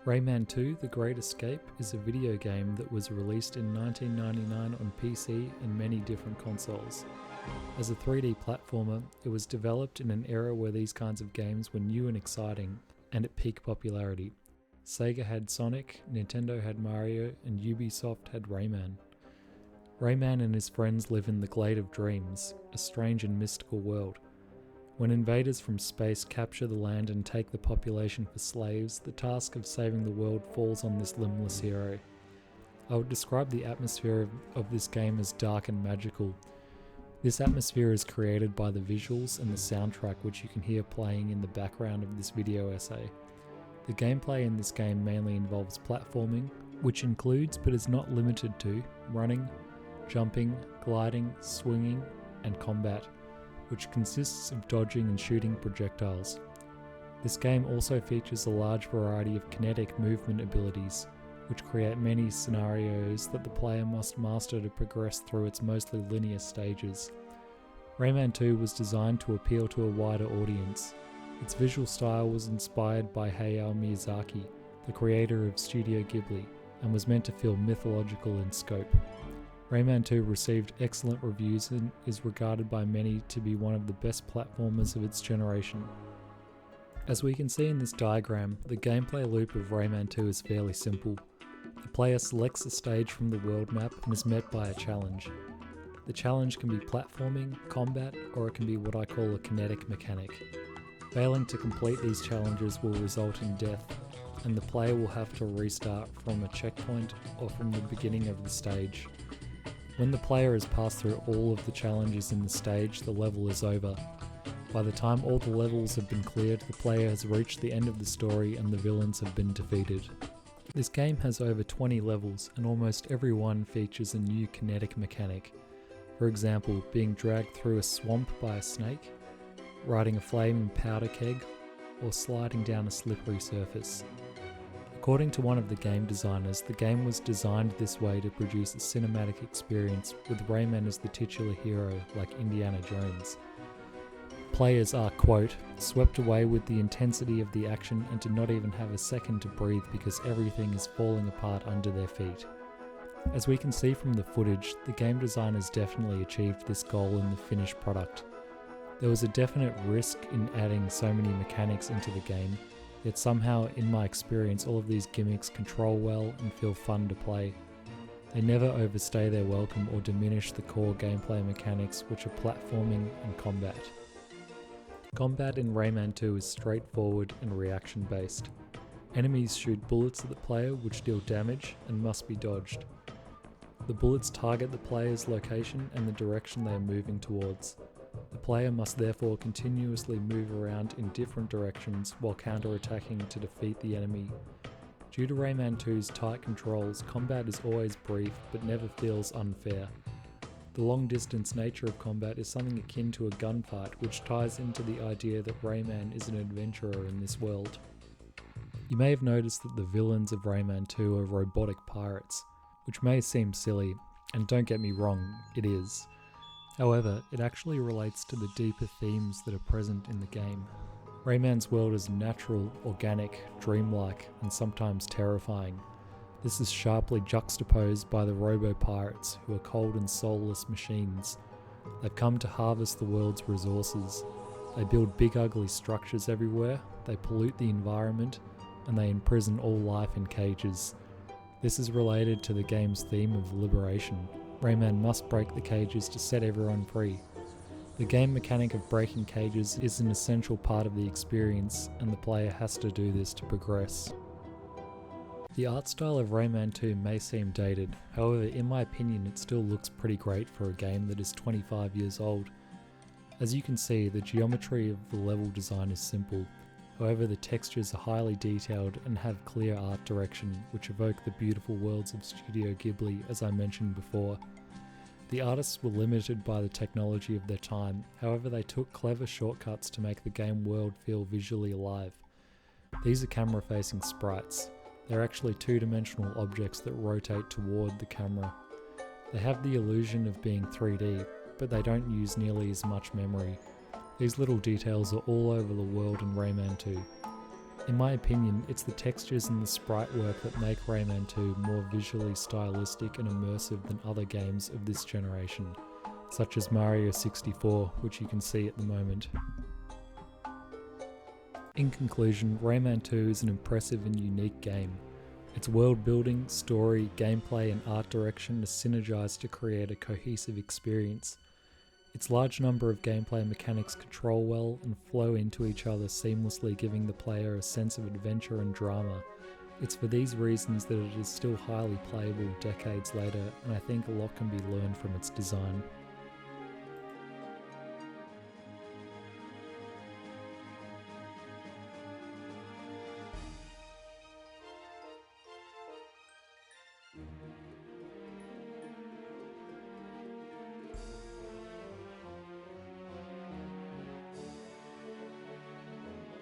Rayman 2: The Great Escape is a video game that was released in 1999 on PC and many different consoles. As a 3D platformer, it was developed in an era where these kinds of games were new and exciting, and at peak popularity. Sega had Sonic, Nintendo had Mario, and Ubisoft had Rayman. Rayman and his friends live in the Glade of Dreams, a strange and mystical world. When invaders from space capture the land and take the population for slaves, the task of saving the world falls on this limbless hero. I would describe the atmosphere of this game as dark and magical. This atmosphere is created by the visuals and the soundtrack, which you can hear playing in the background of this video essay. The gameplay in this game mainly involves platforming, which includes but is not limited to running, jumping, gliding, swinging, and combat, which consists of dodging and shooting projectiles. This game also features a large variety of kinetic movement abilities, which create many scenarios that the player must master to progress through its mostly linear stages. Rayman 2 was designed to appeal to a wider audience. Its visual style was inspired by Hayao Miyazaki, the creator of Studio Ghibli, and was meant to feel mythological in scope. Rayman 2 received excellent reviews and is regarded by many to be one of the best platformers of its generation. As we can see in this diagram, the gameplay loop of Rayman 2 is fairly simple. The player selects a stage from the world map and is met by a challenge. The challenge can be platforming, combat, or it can be what I call a kinetic mechanic. Failing to complete these challenges will result in death, and the player will have to restart from a checkpoint or from the beginning of the stage. When the player has passed through all of the challenges in the stage, the level is over. By the time all the levels have been cleared, the player has reached the end of the story and the villains have been defeated. This game has over 20 levels, and almost every one features a new kinetic mechanic. For example, being dragged through a swamp by a snake, riding a flaming powder keg, or sliding down a slippery surface. According to one of the game designers, the game was designed this way to produce a cinematic experience with Rayman as the titular hero, like Indiana Jones. Players are, quote, swept away with the intensity of the action and do not even have a second to breathe because everything is falling apart under their feet. As we can see from the footage, the game designers definitely achieved this goal in the finished product. There was a definite risk in adding so many mechanics into the game, yet somehow, in my experience, all of these gimmicks control well and feel fun to play. They never overstay their welcome or diminish the core gameplay mechanics, which are platforming and combat. Combat in Rayman 2 is straightforward and reaction based. Enemies shoot bullets at the player which deal damage and must be dodged. The bullets target the player's location and the direction they are moving towards. The player must therefore continuously move around in different directions while counter-attacking to defeat the enemy. Due to Rayman 2's tight controls, combat is always brief but never feels unfair. The long-distance nature of combat is something akin to a gunfight, which ties into the idea that Rayman is an adventurer in this world. You may have noticed that the villains of Rayman 2 are robotic pirates, which may seem silly, and don't get me wrong, it is. However, it actually relates to the deeper themes that are present in the game. Rayman's world is natural, organic, dreamlike, and sometimes terrifying. This is sharply juxtaposed by the robo-pirates, who are cold and soulless machines. They've come to harvest the world's resources. They build big ugly structures everywhere, they pollute the environment, and they imprison all life in cages. This is related to the game's theme of liberation. Rayman must break the cages to set everyone free. The game mechanic of breaking cages is an essential part of the experience, and the player has to do this to progress. The art style of Rayman 2 may seem dated, however in my opinion it still looks pretty great for a game that is 25 years old. As you can see, the geometry of the level design is simple, however the textures are highly detailed and have clear art direction, which evoke the beautiful worlds of Studio Ghibli as I mentioned before. The artists were limited by the technology of their time, however they took clever shortcuts to make the game world feel visually alive. These are camera-facing sprites. They're actually two-dimensional objects that rotate toward the camera. They have the illusion of being 3D, but they don't use nearly as much memory. These little details are all over the world in Rayman 2. In my opinion, it's the textures and the sprite work that make Rayman 2 more visually stylistic and immersive than other games of this generation, such as Mario 64, which you can see at the moment. In conclusion, Rayman 2 is an impressive and unique game. Its world building, story, gameplay and art direction are synergized to create a cohesive experience. Its large number of gameplay mechanics control well and flow into each other seamlessly, giving the player a sense of adventure and drama. It's for these reasons that it is still highly playable decades later, and I think a lot can be learned from its design.